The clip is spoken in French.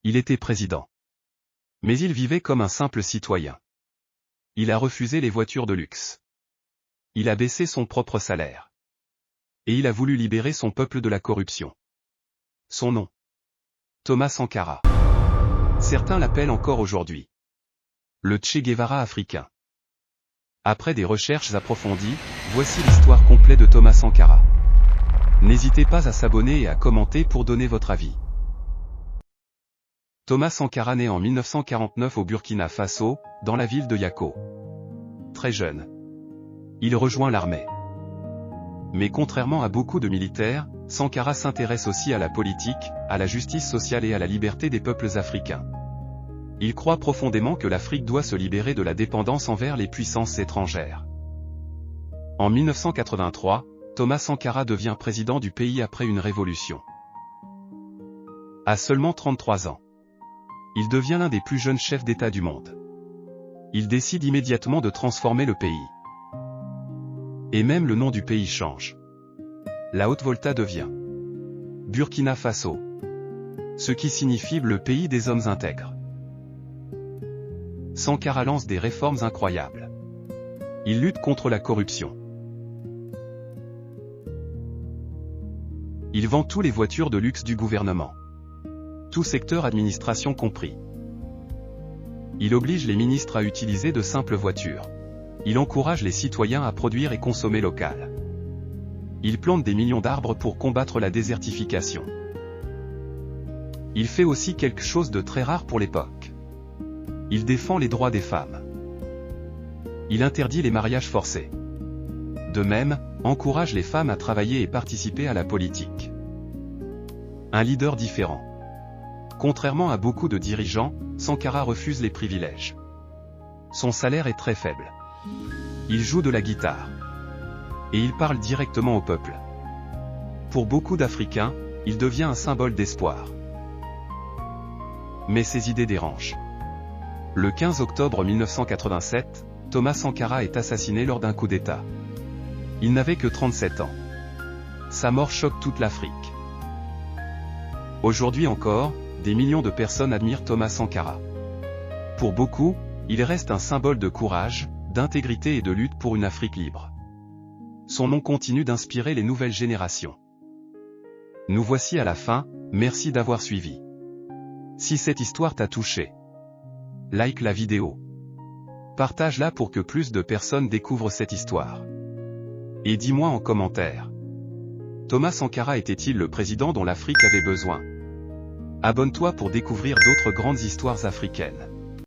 Il était président. Mais il vivait comme un simple citoyen. Il a refusé les voitures de luxe. Il a baissé son propre salaire. Et il a voulu libérer son peuple de la corruption. Son nom. Thomas Sankara. Certains l'appellent encore aujourd'hui le Che Guevara africain. Après des recherches approfondies, voici l'histoire complète de Thomas Sankara. N'hésitez pas à s'abonner et à commenter pour donner votre avis. Thomas Sankara naît en 1949 au Burkina Faso, dans la ville de Yako. Très jeune, il rejoint l'armée. Mais contrairement à beaucoup de militaires, Sankara s'intéresse aussi à la politique, à la justice sociale et à la liberté des peuples africains. Il croit profondément que l'Afrique doit se libérer de la dépendance envers les puissances étrangères. En 1983, Thomas Sankara devient président du pays après une révolution. À seulement 33 ans, il devient l'un des plus jeunes chefs d'État du monde. Il décide immédiatement de transformer le pays. Et même le nom du pays change. La Haute-Volta devient Burkina Faso, ce qui signifie le pays des hommes intègres. Sankara lance des réformes incroyables. Il lutte contre la corruption. Il vend toutes les voitures de luxe du gouvernement. Tout secteur administration compris. Il oblige les ministres à utiliser de simples voitures. Il encourage les citoyens à produire et consommer local. Il plante des millions d'arbres pour combattre la désertification. Il fait aussi quelque chose de très rare pour l'époque. Il défend les droits des femmes. Il interdit les mariages forcés. De même, encourage les femmes à travailler et participer à la politique. Un leader différent. Contrairement à beaucoup de dirigeants, Sankara refuse les privilèges. Son salaire est très faible. Il joue de la guitare. Et il parle directement au peuple. Pour beaucoup d'Africains, il devient un symbole d'espoir. Mais ses idées dérangent. Le 15 octobre 1987, Thomas Sankara est assassiné lors d'un coup d'État. Il n'avait que 37 ans. Sa mort choque toute l'Afrique. Aujourd'hui encore, des millions de personnes admirent Thomas Sankara. Pour beaucoup, il reste un symbole de courage, d'intégrité et de lutte pour une Afrique libre. Son nom continue d'inspirer les nouvelles générations. Nous voici à la fin, merci d'avoir suivi. Si cette histoire t'a touché, like la vidéo. Partage-la pour que plus de personnes découvrent cette histoire. Et dis-moi en commentaire. Thomas Sankara était-il le président dont l'Afrique avait besoin? Abonne-toi pour découvrir d'autres grandes histoires africaines.